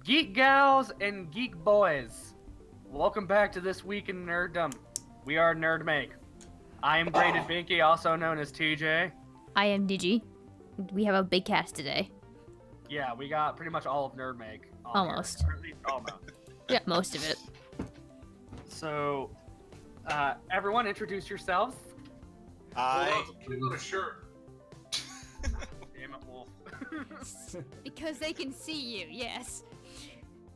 Geek gals and geek boys, welcome back to This Week in Nerddom. We are NerdMake. I am Graded Binky, also known as TJ. I am Digi. We have a big cast today. Yeah, we got pretty much all of NerdMake. Almost. Here, or at least almost. Yeah, most of it. So, everyone introduce yourselves. I Putting on a shirt. Damn it, Wolf. Because they can see you, yes.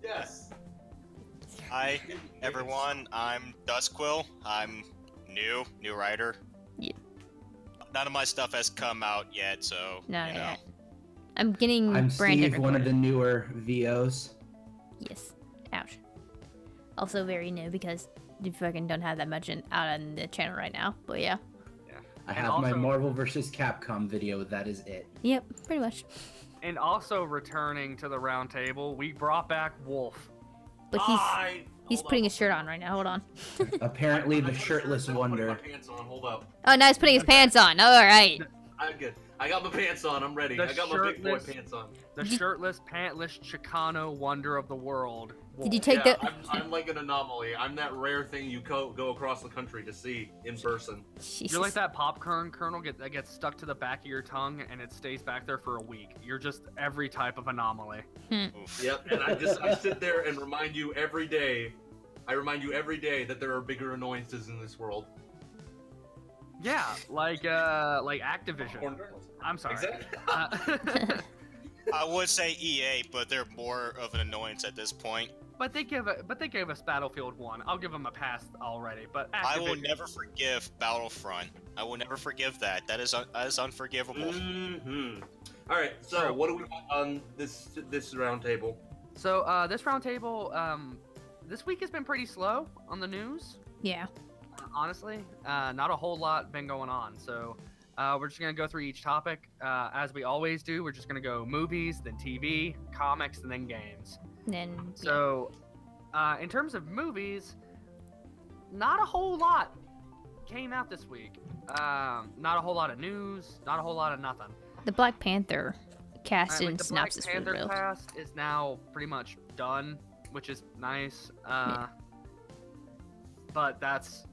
Yes. Hi, everyone. I'm Dustquill. I'm new writer. Yeah. None of my stuff has come out yet, so No, you know. yeah. I'm getting I'm Brandon Steve, one of recorded. the newer VOs. Yes. Ouch. Also very new because you fucking don't have that much out on the channel right now. But yeah. I And have my also- Marvel vs. Capcom video. That is it. Yep, pretty much. And also returning to the round table, we brought back Wolf. But he's putting his shirt on right now. Hold on. Apparently, I'm the putting shirtless my wonder. pants on. Hold up. Oh, now he's putting his pants on. All right. I'm good. I got my pants on. I'm ready. The I got my big boy shirtless- pants on. The shirtless, pantless Chicano wonder of the world. Wolf. Did you take Yeah, the? I'm like an anomaly. I'm that rare thing you go across the country to see in person. Jesus. You're like that popcorn kernel that gets stuck to the back of your tongue and it stays back there for a week. You're just every type of anomaly. Oof. Yep. And I sit there and remind you every day. I remind you every day that there are bigger annoyances in this world. Yeah, like Activision. Popcorn kernels. I'm sorry. Exactly. I would say EA, but they're more of an annoyance at this point. but they gave us Battlefield 1. I'll give them a pass already. But I will Activision- never forgive Battlefront. I will never forgive that. That is unforgivable. Mm-hmm. All right. So what do we got on this round table? So this roundtable, this week has been pretty slow on the news. Yeah. Honestly, not a whole lot been going on. So we're just gonna go through each topic as we always do. We're just gonna go movies, then TV, comics, and then games. Then. So in terms of movies, not a whole lot came out this week. Not a whole lot of news. Not a whole lot of nothing. The Black Panther cast Like, and the Black synopsis was Panther real. cast is now pretty much done, which is nice. But that's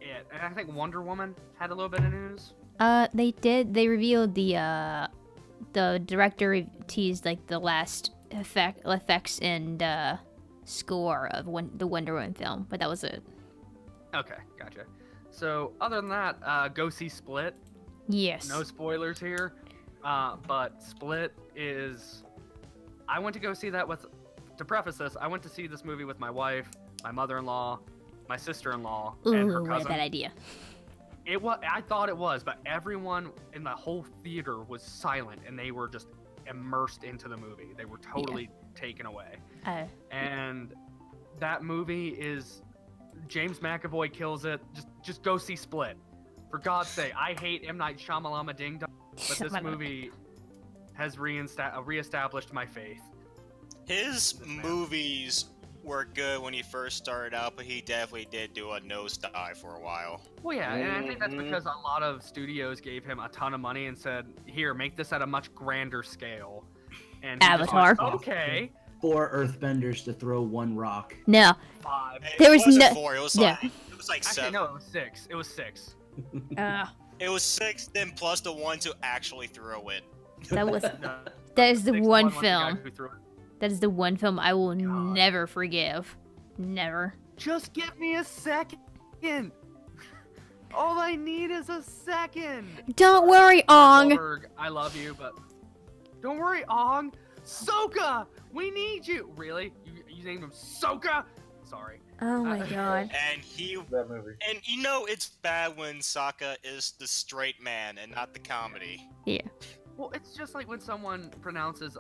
it. And I think Wonder Woman had a little bit of news. They did. They revealed the director teased like the last effects and score of the Wonder Woman film, but that was it. Okay, gotcha. So other than that, go see Split. Yes. No spoilers here, but Split is. I went to go see that with. To preface this, I went to see this movie with my wife, my mother-in-law, my sister-in-law, and her Ooh, what a cousin. bad idea. It was. I thought it was, but everyone in the whole theater was silent, and they were just immersed into the movie. They were totally taken away. And that movie is. James McAvoy kills it. Just go see Split. For God's sake, I hate M. Night Shyamalan Ding Dong, but this movie has reestablished my faith. His movies were good when he first started out, but he definitely did do a nosedive for a while. Well, yeah, and I think that's because a lot of studios gave him a ton of money and said, "Here, make this at a much grander scale." And he just Avatar. went, okay. 4 Earthbenders to throw 1 rock. No, 5. There was it wasn't no- 4. It was yeah. like Actually, 7. no, it was 6. It was 6. It was 6, then plus the ones who actually threw it. that was No, that is the 6 one was the guy film. who threw it. That is the one film I will God. never forgive. Never. Just give me a second. All I need is a second. Don't worry, Ong. Goldberg, I love you, but don't worry, Ong. Sokka, we need you. Really? You named him Sokka? Sorry. Oh my god. And That movie. and you know it's bad when Sokka is the straight man and not the comedy. Yeah. Well, it's just like when someone pronounces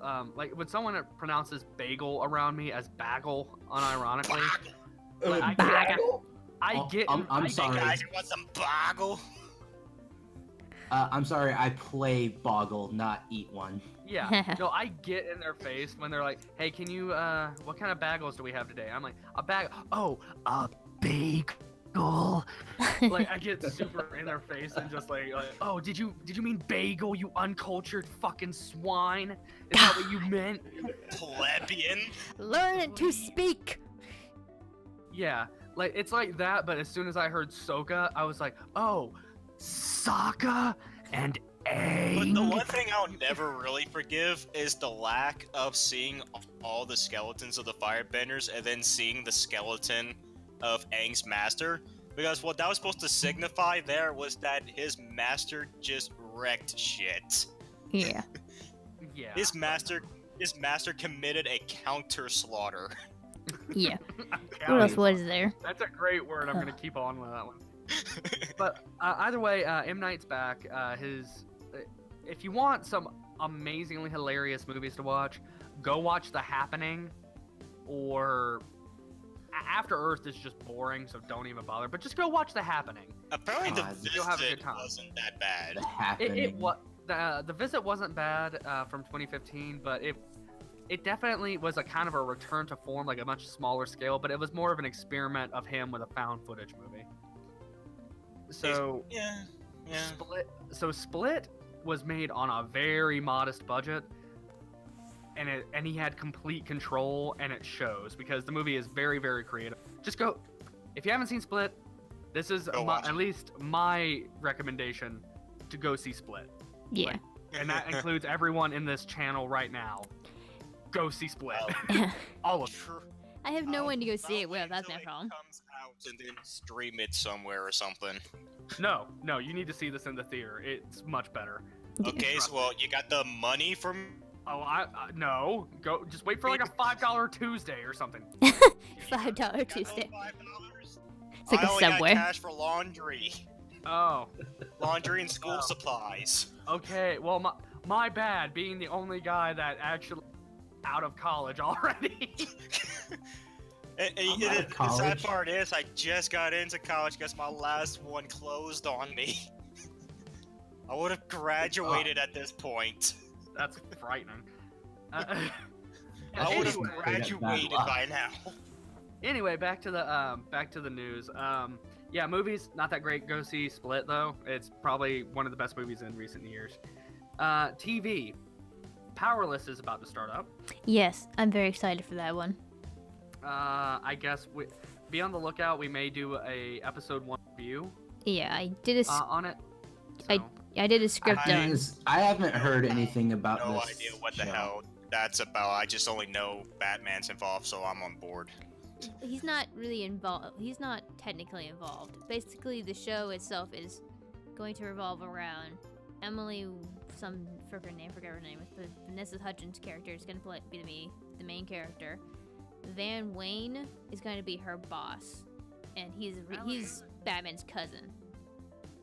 bagel around me as bagel, unironically. Like, I get. I'm sorry. Hey guys, you want some boggle? I'm sorry, I play Boggle, not eat one. Yeah. No, I get in their face when they're like, "Hey, can you? What kind of bagels do we have today?" I'm like, "A bag. Oh, a bagel." bagel. Like I get super in their face and just like, oh, did you mean bagel, you uncultured fucking swine? Is that what you meant? Plebeian. Learn to speak. Yeah, like it's like that, but as soon as I heard Sokka, I was like, oh, Sokka and But the one thing I'll never really forgive is the lack of seeing all the skeletons of the firebenders and then seeing the skeleton of Aang's master. Because what that was supposed to signify there was that his master just wrecked shit. Yeah. Yeah. His master committed a counter slaughter. Yeah. What else was there? That's a great word. I'm gonna keep on with that one. But either way, M. Night's back. If you want some amazingly hilarious movies to watch, go watch The Happening, or After Earth is just boring, so don't even bother. But just go watch The Happening. Apparently, The You'll have a good Visit time. wasn't that bad. The Happening. The Visit wasn't bad from 2015, but it definitely was a kind of a return to form, like a much smaller scale. But it was more of an experiment of him with a found footage movie. So Yeah. Split was made on a very modest budget, and he had complete control, and it shows because the movie is very, very creative. Just go, if you haven't seen Split, this is at least my recommendation to go see Split. Yeah. And that includes everyone in this channel right now. Go see Split. All of it. I have no one to go see it with. That's my problem. Comes out and then stream it somewhere or something. No, you need to see this in the theater. It's much better. Okay, so well, you got the money from. Oh, no. Go. Just wait for like a $5 Tuesday or something. $5 Tuesday. $5? It's like I a only Subway. got cash for laundry. Oh. Laundry and school supplies. Okay. Well, my bad. Being the only guy that actually out of college already. The sad part is, I just got into college because my last one closed on me. I would have graduated at this point. That's frightening. I would have graduated by now. Anyway, back to the news. Yeah, movies not that great. Go see Split though. It's probably one of the best movies in recent years. TV, Powerless is about to start up. Yes, I'm very excited for that one. I guess be on the lookout. We may do a episode 1 review. Yeah, I did on it. So. I did a script done. I haven't heard anything about no this. No idea what the hell that's about. I just only know Batman's involved, so I'm on board. He's not really involved. He's not technically involved. Basically, the show itself is going to revolve around Emily, I forget her name, but Vanessa Hudgens' character is going to be the main character. Van Wayne is going to be her boss, and he's Batman's cousin.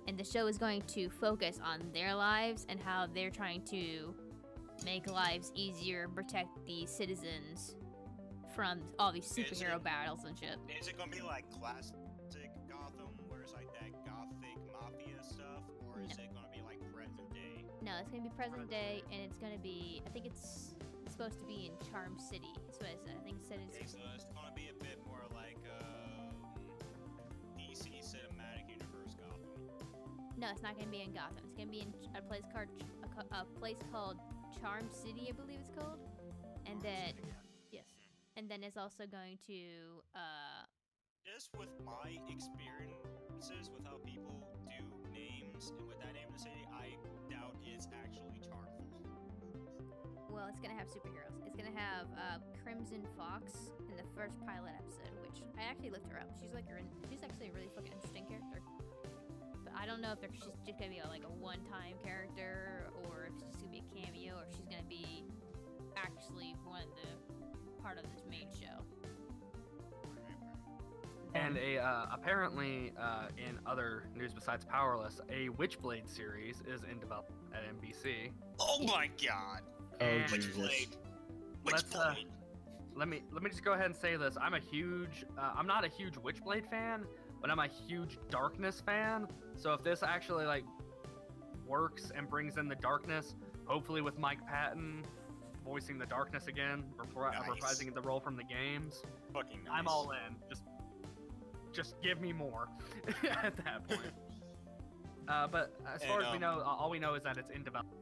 And the show is going to focus on their lives and how they're trying to make lives easier and protect the citizens from all these superhero battles and shit. Is it gonna be like classic Gotham, where it's like that gothic mafia stuff, or is it gonna be like present day? No, it's gonna be present day, and it's gonna be. I think it's supposed to be in Charm City. That's what it said. I think it said it's. Okay, so it's gonna be a bit more like DC Cinematic Universe Gotham. No, it's not gonna be in Gotham. It's gonna be in a place called Charm City, I believe it's called, and then. And then it's also going to, Just with my experiences with how people do names and with that name of the city, I doubt it's actually charmful. Well, it's gonna have superheroes. It's gonna have Crimson Fox in the first pilot episode, which I actually looked her up. She's actually a really fucking interesting character. But I don't know if she's just gonna be like a one-time character, or if she's just gonna be a cameo, or if she's gonna be actually one of the part of this main show. And apparently, in other news besides Powerless, a Witchblade series is in development at NBC. Oh my god! And Witchblade. Let me just go ahead and say this. I'm not a huge Witchblade fan, but I'm a huge Darkness fan. So if this actually like works and brings in the darkness, hopefully with Mike Patton voicing the darkness again, reprising the role from the games. Fucking nice. I'm all in. just give me more at that point. But as far as we know, all we know is that it's in development.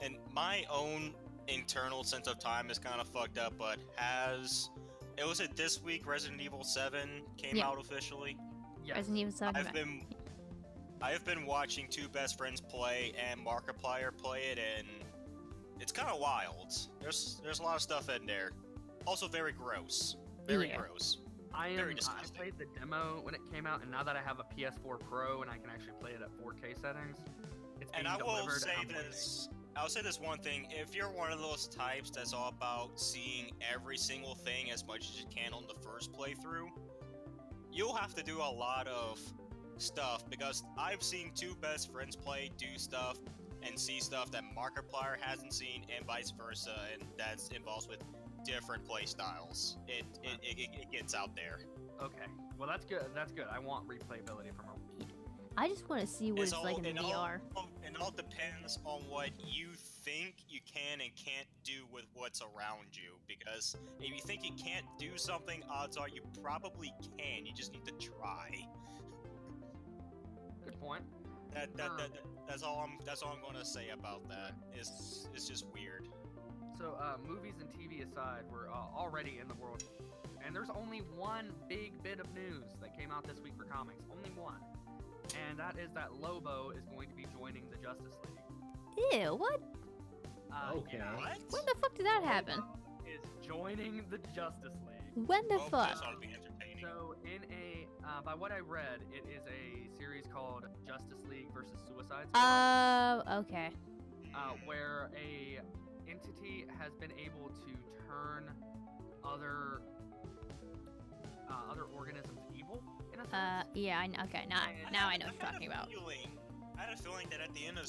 And my own internal sense of time is kind of fucked up, but was it this week Resident Evil 7 came out officially? Yes. Resident Evil 7. I've been watching two best friends play and Markiplier play it, and it's kind of wild. There's a lot of stuff in there. Also very gross. Very gross. I played the demo when it came out, and now that I have a PS4 Pro and I can actually play it at 4K settings, it's being delivered. I'll say this one thing: if you're one of those types that's all about seeing every single thing as much as you can on the first playthrough, you'll have to do a lot of stuff, because I've seen two best friends play, do stuff, and see stuff that Markiplier hasn't seen, and vice versa, and that's involved with different play styles. It gets out there. Okay, well that's good. That's good. I want replayability from her. I just want to see what it's like in the VR. It all depends on what you think you can and can't do with what's around you. Because if you think you can't do something, odds are you probably can. You just need to try. Good point. That's all I'm going to say about that. It's just weird. So movies and TV aside, we're already in the world, and there's only one big bit of news that came out this week for comics. Only one. And that is that Lobo is going to be joining the Justice League. Ew, what? Okay. Yeah. What? When the fuck did that happen? Is joining the Justice League. When the fuck? This ought to be entertaining. So by what I read, it is a series called Justice League versus Suicide Squad. Okay. Where a entity has been able to turn other organisms evil, in a sense. Yeah, okay, now I know what you're talking about. I had a feeling that at the end of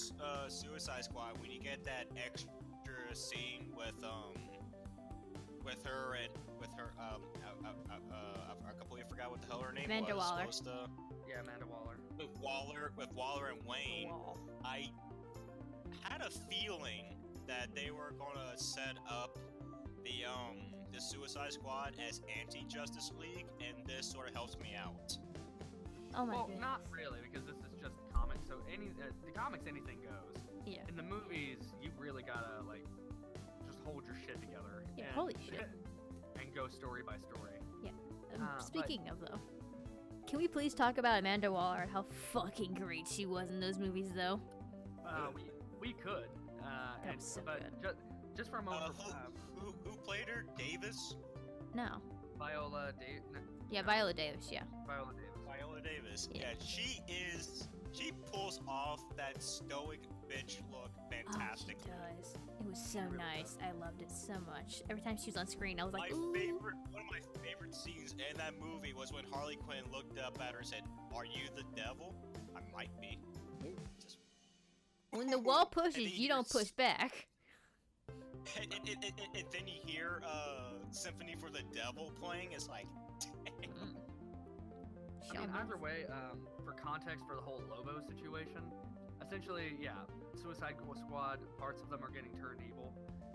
Suicide Squad, when you get that extra scene with her I completely forgot what the hell her name Amanda was. Waller. Yeah, Amanda Waller. With Waller and Wayne, I had a feeling that they were gonna set up the Suicide Squad as anti-Justice League, and this sort of helps me out. Oh my Well, goodness. not really, because this is just comics. So the comics, anything goes. Yeah. In the movies, you really gotta just hold your shit together. Yeah, and, holy shit. And go story by story. Yeah. Speaking of though, can we please talk about Amanda Waller and how fucking great she was in those movies though? We could. That was so good. Just for a moment. Who played her? Davis? No. Viola Davis. Yeah, Viola Davis. Yeah. Viola Davis. Viola Davis. Yeah. She pulls off that stoic bitch look fantastic. Oh, she does. It was so nice. I loved it so much. Every time she was on screen, I was like, ooh. One of my favorite scenes in that movie was when Harley Quinn looked up at her and said, "Are you the devil?" I might be. When the wall pushes, you don't push back. And then you hear Symphony for the Devil playing. It's like, dang. I mean, either way, for context for the whole Lobo situation, essentially, yeah, Suicide Squad, parts of them are getting turned evil,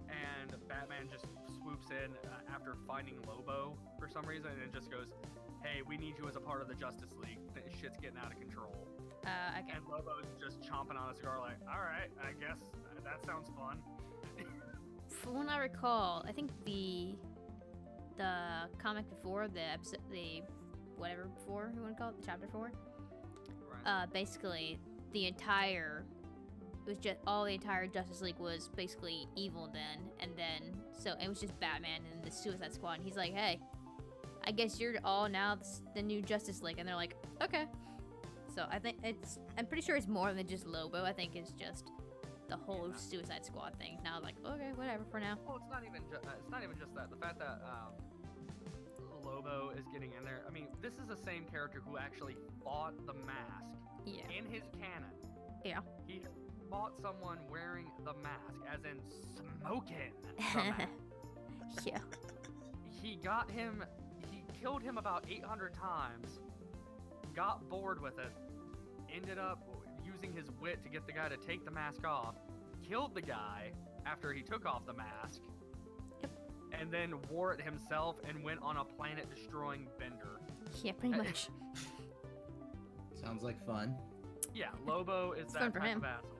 and Batman just swoops in after finding Lobo for some reason, and just goes, "Hey, we need you as a part of the Justice League. Shit's getting out of control." Okay. And Lobo's just chomping on a cigar like, "Alright, I guess that sounds fun." From what I recall, I think the comic before, the episode, the whatever before you want to call it, the chapter 4, Right. basically the entire Justice League was basically evil then, and then so it was just Batman and the Suicide Squad, and he's like, "Hey, I guess you're all now the new Justice League," and they're like, "Okay." So I think I'm pretty sure it's more than just Lobo. I think it's just the whole Suicide Squad thing. Now, like, okay, whatever for now. Well, it's not even just that. The fact that Lobo is getting in there. I mean, this is the same character who actually fought the Mask in his canon. Yeah. He fought someone wearing the mask, as in smoking the mask. Yeah. He killed him about 800 times, got bored with it, ended up using his wit to get the guy to take the mask off, killed the guy after he took off the mask, and then wore it himself and went on a planet-destroying bender. Yeah, pretty much. Sounds like fun. Yeah, Lobo is It's that fun for type him. of asshole.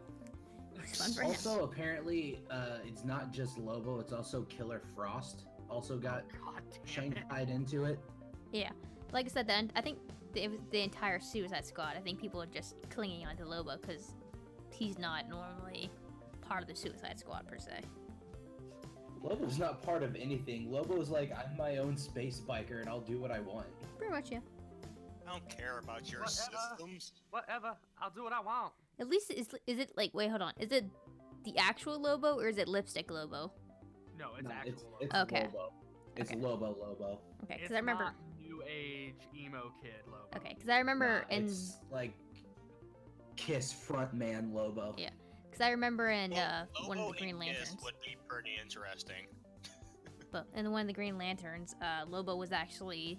It's fun for him. Also, apparently, it's not just Lobo, it's also Killer Frost. Also got God damn it. shanghaied into it. Yeah, like I said, then I think it was the entire Suicide Squad. I think people are just clinging onto Lobo because he's not normally part of the Suicide Squad per se. Lobo's not part of anything. Lobo's like, I'm my own space biker and I'll do what I want. Pretty much, yeah. I don't care about your Whatever. systems. Whatever, I'll do what I want. At least is it like, wait, hold on, is it the actual Lobo or is it Lipstick Lobo? No, it's No, actual Lobo. it's Okay. Lobo. It's Okay. Lobo. Okay, It's because I remember. not new age emo kid Lobo. Okay, because I remember Nah, in. it's like Kiss frontman Lobo. Yeah. Because I remember in Well, one of Lobo the Green and Kiss Lanterns. would be pretty interesting. But in one of the Green Lanterns, Lobo was actually,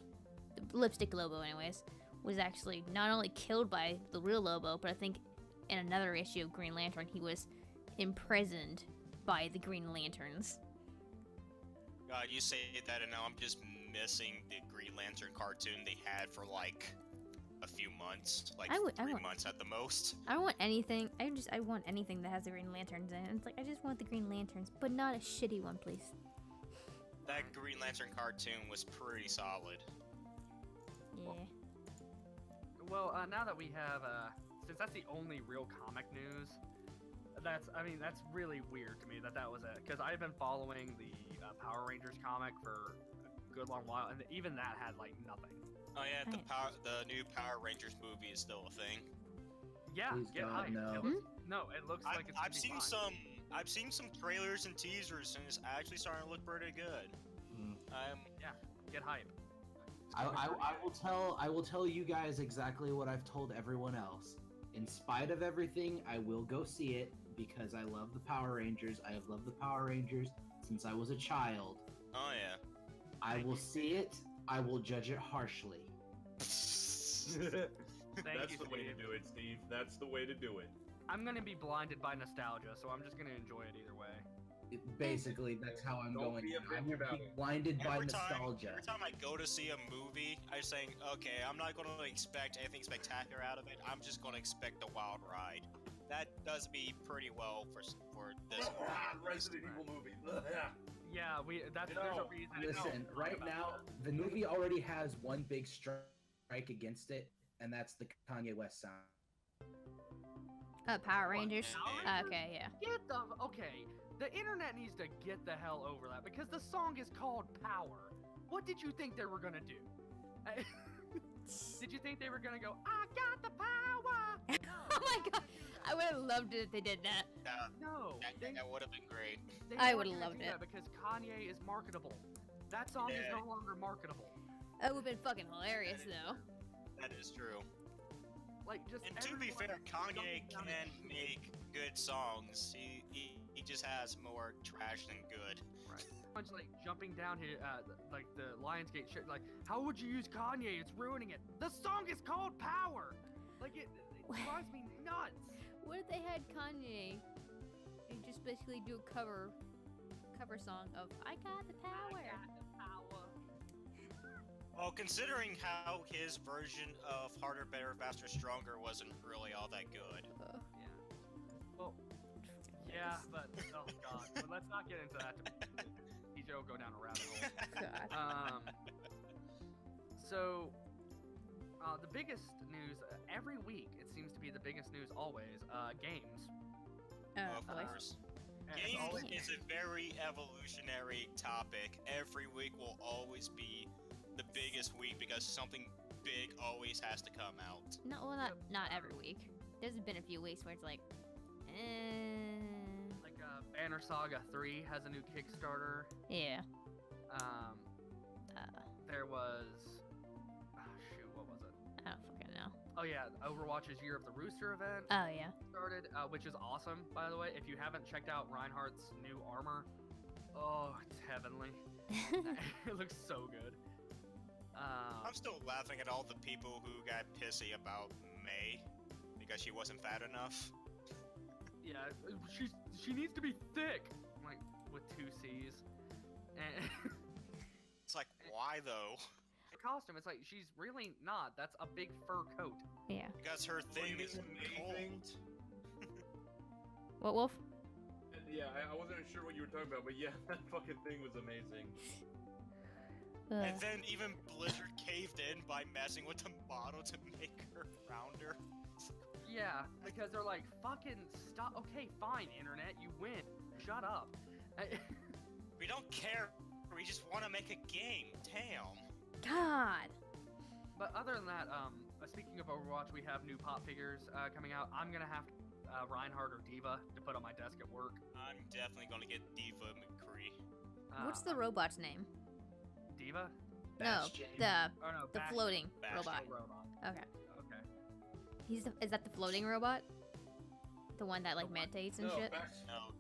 the Lipstick Lobo anyways, was actually not only killed by the real Lobo, but I think in another issue of Green Lantern, he was imprisoned by the Green Lanterns. God, you say that and now I'm just missing the Green Lantern cartoon they had for like a few months, like I 3 want- months at the most. I don't want anything, I want anything that has the Green Lanterns in it. It's like, I just want the Green Lanterns, but not a shitty one, please. That Green Lantern cartoon was pretty solid. Yeah. Well, now that we have, since that's the only real comic news, that's really weird to me that was it. Because I've been following the Power Rangers comic for a good long while, and even that had, like, nothing. Oh yeah, Right. the new Power Rangers movie is still a thing. Yeah, Please get God, hyped. no. It looks like it's gonna I've be seen fine. I've seen some trailers and teasers, and it's actually starting to look pretty good. Get hype. I will tell you guys exactly what I've told everyone else. In spite of everything, I will go see it because I love the Power Rangers. I have loved the Power Rangers since I was a child. Oh yeah. I will see it. I will judge it harshly. Thank That's you, the way to Steve. do it, Steve. That's the way to do it. I'm gonna be blinded by nostalgia, so I'm just gonna enjoy it either way. Basically, that's how I'm Don't going. be a I bitch will about be it. blinded by Every nostalgia. time I go to see a movie, I'm saying, okay, I'm not going to expect anything spectacular out of it. I'm just going to expect a wild ride. That does me pretty well for this. Resident Evil movie. Yeah, there's a No. reason. Listen, right now, the movie already has one big strike against it, and that's the Kanye West sound. Power Rangers? Power Rangers? Okay, yeah. Okay. The internet needs to get the hell over that because the song is called Power. What did you think they were gonna do? Did you think they were gonna go, I got the power? Oh my god, I would have loved it if they did that. No. That would have been great. They I weren't would've gonna loved do it. that because Kanye is marketable. That song is Yeah. no longer marketable. That would have been fucking hilarious, though. That is true. Like, just And to be everyone fair, Kanye jumping down can and- make good songs. He just has more trash than good. Right. Much like jumping down here, like the Lionsgate shit. Like, how would you use Kanye? It's ruining it. The song is called Power. Like, it drives me nuts. What if they had Kanye and just basically do a cover song of I Got the Power? Well, considering how his version of Harder, Better, Faster, Stronger wasn't really all that good. Yeah. Well, yeah, but oh god. But let's not get into that. TJ will go down a rabbit hole. God. So, the biggest news every week, it seems to be the biggest news always, games. Of Voice. course. And it's Games always- is a very evolutionary topic. Every week will always be the biggest week because something big always has to come out. No, well, not every week. There's been a few weeks where it's like, like Banner Saga 3 has a new Kickstarter. yeah. There was, shoot, what was it? I don't fucking know. Oh yeah, Overwatch's Year of the Rooster event Oh yeah. started, which is awesome, by the way. If you haven't checked out Reinhardt's new armor, oh, it's heavenly. It looks so good. I'm still laughing at all the people who got pissy about May because she wasn't fat enough. Yeah, she needs to be thick, like with 2 C's. And It's like, why though? costume. It's like she's really not. That's a big fur coat. Yeah. Because her thing is amazing. cold. What, Wolf? Yeah, I wasn't sure what you were talking about, but yeah, that fucking thing was amazing. And then even Blizzard caved in by messing with the model to make her rounder. Yeah, because they're like, fucking stop. Okay, fine, internet, you win. Shut up. We don't care. We just want to make a game. Damn. God. But other than that, speaking of Overwatch, we have new pop figures coming out. I'm gonna have Reinhardt or Diva to put on my desk at work. I'm definitely gonna get Diva McCree. What's the robot's name? Diva? Bastion. No, Oh no, the Bastion. floating Bastion. robot. Robot. Okay. Okay. Is that the floating robot? The one that like The what? meditates and shit?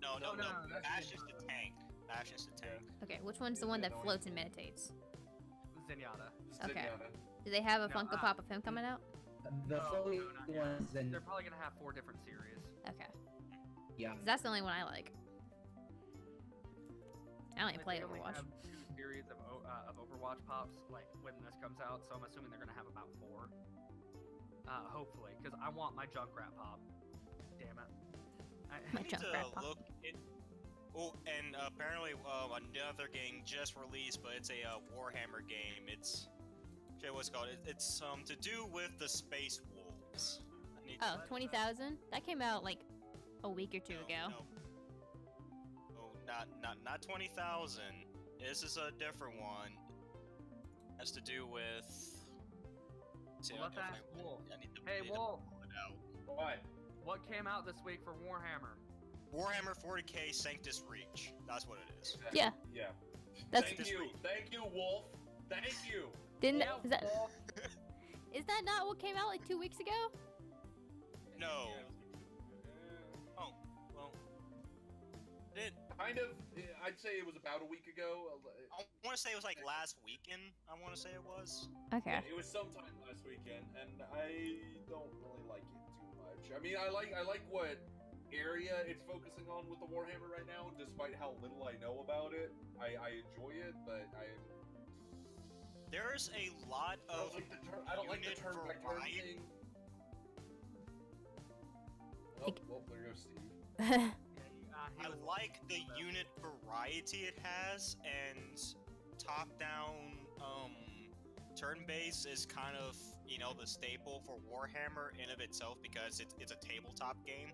No. No, that's Bastion's the tank. Bastion's the tank. Okay, which one's the one that floats and meditates? Zenyatta. Okay. Do they have a No, Funko Pop of him coming out? The No, floating no, not yet. ones, then They're probably gonna have 4 different series. Okay. yeah. 'Cause that's the only one I like. I don't even Like, play they only Overwatch. have 2 series of Overwatch pops, like when this comes out. So I'm assuming they're gonna have about 4. Hopefully, because I want my Junkrat pop. Damn it. My I need to Junkrat pop. look it. Oh, and apparently another game just released, but it's a Warhammer game. It's what's it called? It's to do with the Space Wolves. I need Oh, to- 20,000? That came out like a week or two ago. No. Oh, not 20,000. This is a different one. Has to do with. See, Well, let's I ask definitely- Wolf. I need to, Hey, need to Wolf. pull it out. What? What came out this week for Warhammer? Warhammer 40k Sanctus Reach. That's what it is. Yeah. Yeah. That's Thank you, Wolf. Thank you. Didn't Yeah, is that Wolf. is that not what came out like 2 weeks ago? No. Oh, well. It. Kind of. I'd say it was about a week ago. I want to say it was like last weekend. I want to say it was. Okay. It was sometime last weekend, and I don't really like it too much. I mean, I like what area it's focusing on with the Warhammer right now, despite how little I know about it. I enjoy it, but There's a lot of. I don't like the unit turn by turn variety. thing. Oh, well, there goes Steve. Yeah, he I was- like the unit variety it has, and top-down turn-based is kind of, the staple for Warhammer in of itself because it's a tabletop game.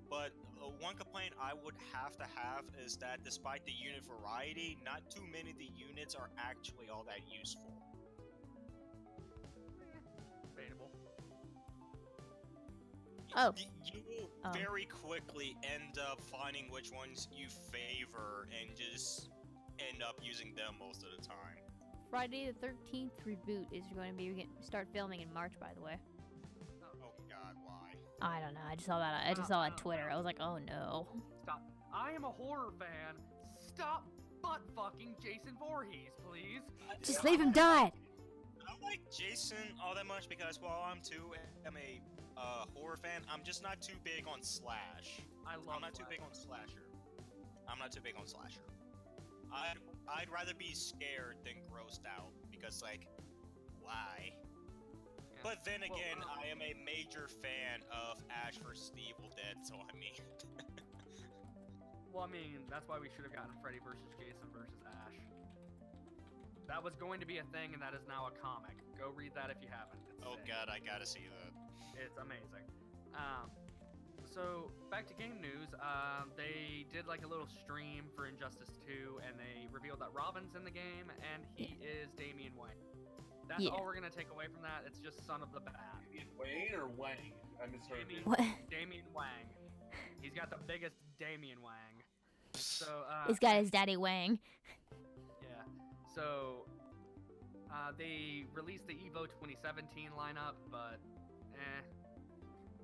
But one complaint I would have to have is that despite the unit variety, not too many of the units are actually all that useful. Debatable. Oh. You will Oh. very quickly end up finding which ones you favor and just end up using them most of the time. Friday the 13th reboot is going to be start filming in March, by the way. Oh god, why? I don't know. I just saw that. I just saw it on Twitter. I was like, oh no. Stop. I am a horror fan. Stop butt fucking Jason Voorhees, please. Just leave him die. I don't like Jason all that much because while I'm a horror fan, I'm just not too big on slash. I love I'm not too big on slasher. I'm not too big on slasher. I'd rather be scared than grossed out because why? Yeah. But then Well, again, I am a major fan of Ash vs. Evil Dead, so I mean. Well, I mean, that's why we should have gotten Freddy versus Jason versus Ash. That was going to be a thing, and that is now a comic. Go read that if you haven't. It's Oh sick. god, I gotta see that. It's amazing. So back to game news. They did like a little stream for Injustice 2, and they revealed that Robin's in the game, and he is Damian Wayne. That's Yeah. all we're gonna take away from that. It's just Son of the Bat. Wayne or Wang? I misheard. Damian, What? Damian Wang. He's got the biggest Damian Wang. So He's got his daddy Wang. yeah. So they released the Evo 2017 lineup, but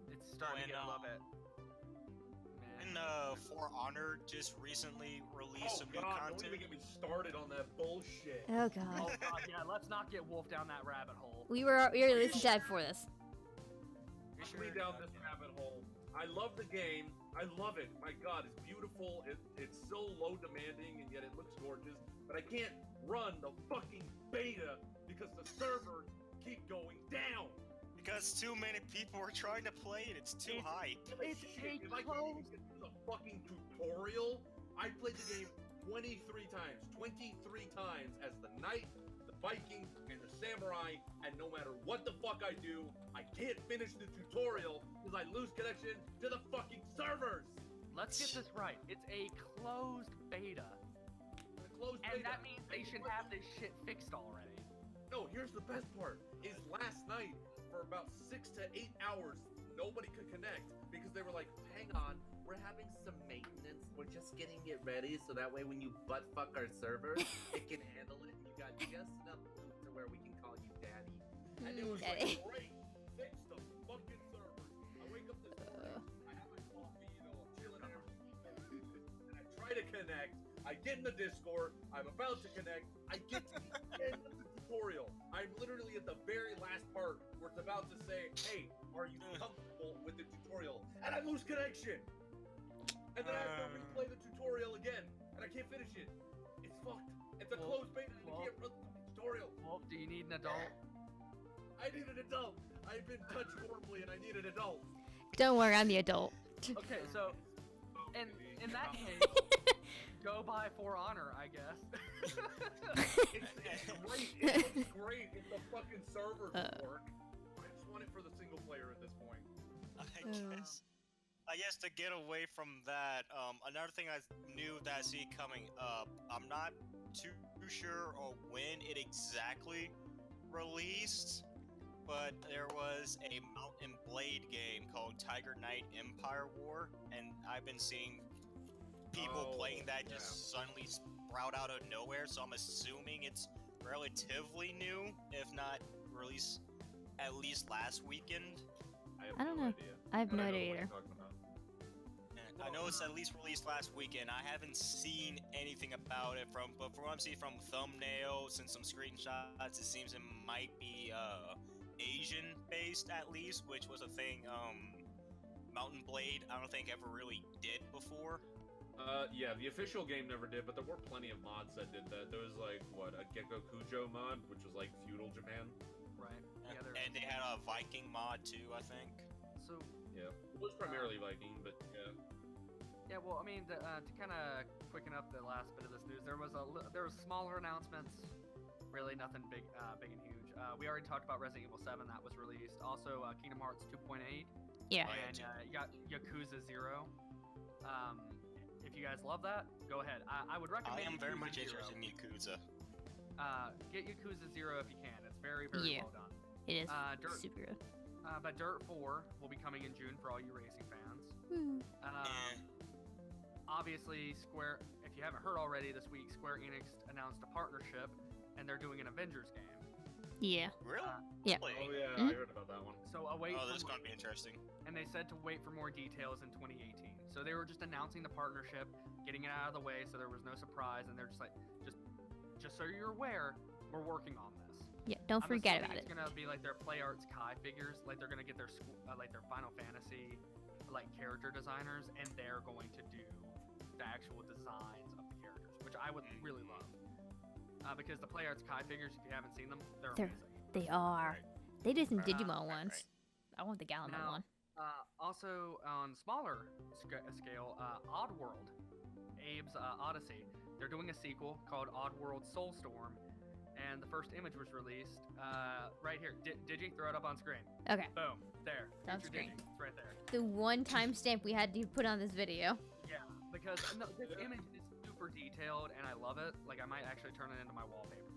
it's starting to get a little bit. And For Honor just recently released Oh some new god, don't content. even get me started on that bullshit. Oh Oh god. god, yeah. Let's not get Wolf down that rabbit hole. We were listening to that before this. Push me down this rabbit hole. I love the game. I love it. My god, it's beautiful. It's so low demanding and yet it looks gorgeous. But I can't run the fucking beta because the servers keep going down. Because too many people are trying to play it. It's too hype. It's Shit, a if I can't even get through the fucking tutorial, I played the game 23 times. 23 times as the knight, the Viking, and the samurai, and no matter what the fuck I do, I can't finish the tutorial because I lose connection to the fucking servers. Let's get this right. It's a closed beta. And that means they should have this shit fixed already. No, here's the best part. Is last night, for about 6 to 8 hours, nobody could connect because they were like, hang on, we're having some maintenance. We're just getting it ready so that way when you butt fuck our server, it can handle it and you got just enough loot to where we can call you daddy. And it was Daddy. like, great, fix the fucking servers. I wake up this morning, I have my coffee, you know, I'm chilling and everything. And I try to connect. I get in the Discord. I'm about to connect. I get to the end of the tutorial. I'm literally at the very last part where it's about to say, hey, are you comfortable with the tutorial? And I lose connection. And then I have to replay the tutorial again. And I can't finish it. It's fucked. It's a closed beta and I can't run the tutorial. Wolf, do you need an adult? I need an adult. I've been touched horribly and I need an adult. Don't worry, I'm the adult. Okay, so in that case, go buy For Honor, I guess. It's great. It looks great if the fucking servers work. I just want it for the single player at this point. I guess to get away from that, another thing I knew that I see coming up, I'm not too sure of when it exactly released, but there was a Mount and Blade game called Tiger Knight Empire War, and I've been seeing people playing that just suddenly sprout out of nowhere, so I'm assuming it's relatively new, if not released at least last weekend. I don't know. Idea. I have no I know idea what either. you're talking about. I know it's at least released last weekend. I haven't seen anything about it but from what I'm seeing from thumbnails and some screenshots, it seems it might be Asian based at least, which was a thing Mountain Blade I don't think ever really did before. Yeah, the official game never did, but there were plenty of mods that did that. There was like, what, a Gecko Kujo mod, which was like feudal Japan. Right. Yeah, And they had a Viking mod too, I think. So Yeah, it was primarily Viking, but yeah. yeah, well, I mean, to kind of quicken up the last bit of this news, there was smaller announcements, really nothing big and huge. We already talked about Resident Evil 7 that was released. Also, Kingdom Hearts 2.8. Yeah. And you got Yakuza 0. If you guys love that, go ahead. I would recommend. I am very Yakuza much 0. interested in Yakuza. Get Yakuza 0 if you can. It's very, very well done. It is Dirt, super good. but Dirt 4 will be coming in June for all you racing fans. Woo. Obviously, Square, if you haven't heard already this week, Square Enix announced a partnership, and they're doing an Avengers game. Yeah. Really? Yeah. Oh yeah, I heard about that one. So await. Oh, that's gonna be interesting. And they said to wait for more details in 2018. So they were just announcing the partnership, getting it out of the way, so there was no surprise. And they're just like, just so you're aware, we're working on this. Yeah. Don't I'm forget assuming about it. It's gonna be like their Play Arts Kai figures, like they're gonna get their like their Final Fantasy, like character designers, and they're going to do the actual designs of the characters, which I would really love. Because the Play Arts Kai figures, if you haven't seen them, they're amazing. They are. Right. They did some Digimon right, ones. right. I want the Gallimon Now, one. Also, on smaller scale, Oddworld, Abe's Odyssey. They're doing a sequel called Oddworld Soulstorm, and the first image was released right here. Digi, throw it up on screen. Okay. Boom. There. It's on Future screen. Digi. It's right there. The one timestamp we had to put on this video. Yeah, because no, this image is super detailed, and I love it. Like, I might actually turn it into my wallpaper.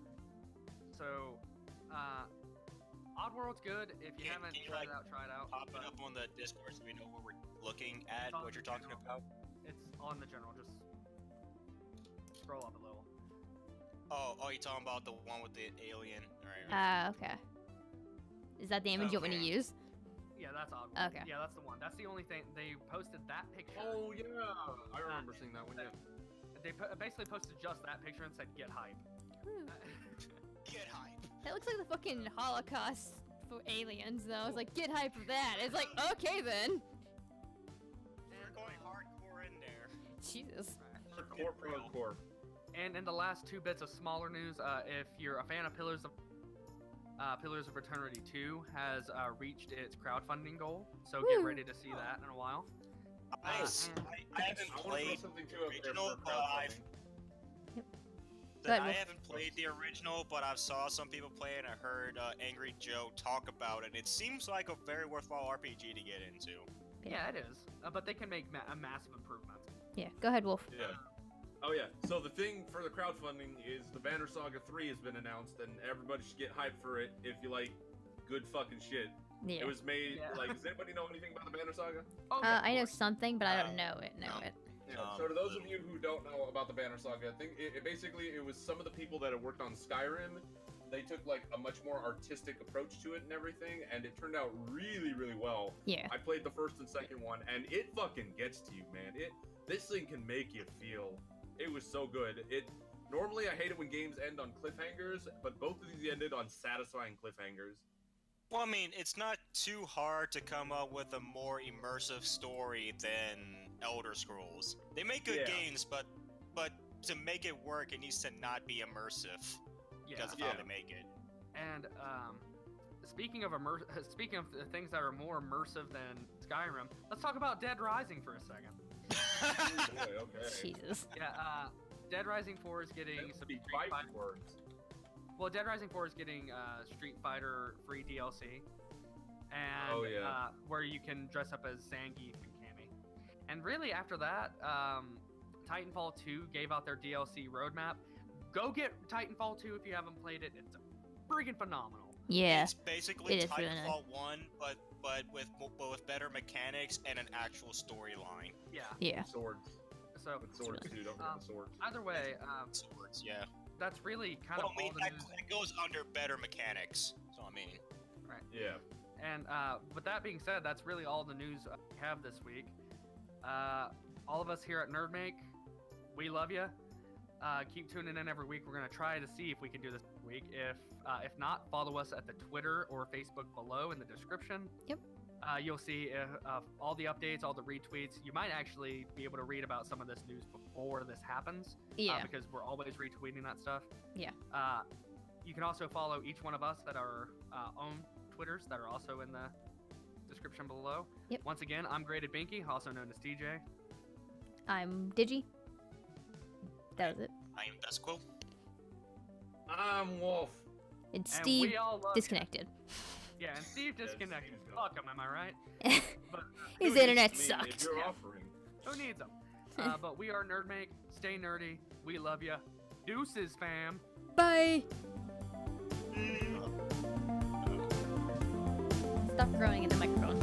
So, Oddworld's good. If you haven't tried it out, try it out. Pop it but up on the Discord so we know what we're looking at, on what you're the talking general. about. It's on the general. Just scroll up a little. Oh, you're talking about the one with the alien. Right. Okay. Is that the image you want me to use? Yeah, that's Oddworld. Okay. Yeah, that's the one. That's the only thing. They posted that picture. Oh yeah, I remember seeing that one. Yeah. They basically posted just that picture and said, get hype. Whew. Get hype. That looks like the fucking Holocaust for aliens, though. I was like, get hype for that. It's like, okay then. We're going hardcore in there. Jesus. Hardcore. And in the last two bits of smaller news, if you're a fan of Pillars of Pillars of Eternity 2 has reached its crowdfunding goal, so Woo. get ready to see that in a while. Nice. I haven't I want to throw played something too the up there original, for but crowdfunding. Go ahead, I Wolf. haven't played the original, but I've saw some people play it. I heard Angry Joe talk about it. It seems like a very worthwhile RPG to get into. Yeah, it is, but they can make a massive improvement. Yeah, go ahead, Wolf. Yeah. Oh yeah. So the thing for the crowdfunding is the Banner Saga 3 has been announced, and everybody should get hyped for it if you like good fucking shit. Yeah. It was made Yeah. like. Does anybody know anything about the Banner Saga? Oh, yeah, of I know course. something, but I don't No. know it. Yeah. Um, So to those of you who don't know about the Banner Saga, I think it was some of the people that had worked on Skyrim. They took like a much more artistic approach to it and everything, and it turned out really, really well. Yeah. I played the first and second one, and it fucking gets to you, man. This thing can make you feel. It was so good. Normally I hate it when games end on cliffhangers, but both of these ended on satisfying cliffhangers. Well, I mean, it's not too hard to come up with a more immersive story than Elder Scrolls. They make good Yeah. games, but to make it work, it needs to not be immersive Yeah. because of Yeah. how they make it. And speaking of the things that are more immersive than Skyrim, let's talk about Dead Rising for a second. Oh boy, okay. Jesus. Yeah, Dead Rising 4 is getting That would some be Street fighting Fighter. words. Well, Dead Rising 4 is getting Street Fighter free DLC, and Oh, yeah. where you can dress up as Zangief and Cammy. And really, after that, Titanfall 2 gave out their DLC roadmap. Go get Titanfall 2 if you haven't played it. It's freaking phenomenal. Yeah. It's basically it is really Titanfall 1, but with better mechanics and an actual storyline. Yeah. Yeah. Swords. So With swords too. Don't forget the swords. either way, Swords, yeah. that's really kind Well, of I mean, all the that news. goes under better mechanics. So I mean, Yeah. And with that being said, that's really all the news we have this week. All of us here at NerdMake, we love you. Keep tuning in every week. We're gonna try to see if we can do this week. If not, follow us at the Twitter or Facebook below in the description. Yep. You'll see all the updates, all the retweets. You might actually be able to read about some of this news before this happens. Yeah. Because we're always retweeting that stuff. Yeah. You can also follow each one of us at our own Twitters that are also in the description below. Yep. Once again, I'm Graded Binky, also known as TJ. I'm Digi. That was it. I am Dusquill. I'm Wolf. And And Steve we all love you. disconnected. Yeah, and Steve Yeah, disconnected. Steve's Fuck him, am I right? But His Who internet needs me if sucked. You're Yeah. offering. who needs them? But we are NerdMake. Stay nerdy. We love you. Deuces, fam. Bye. Stop growing in the microphone.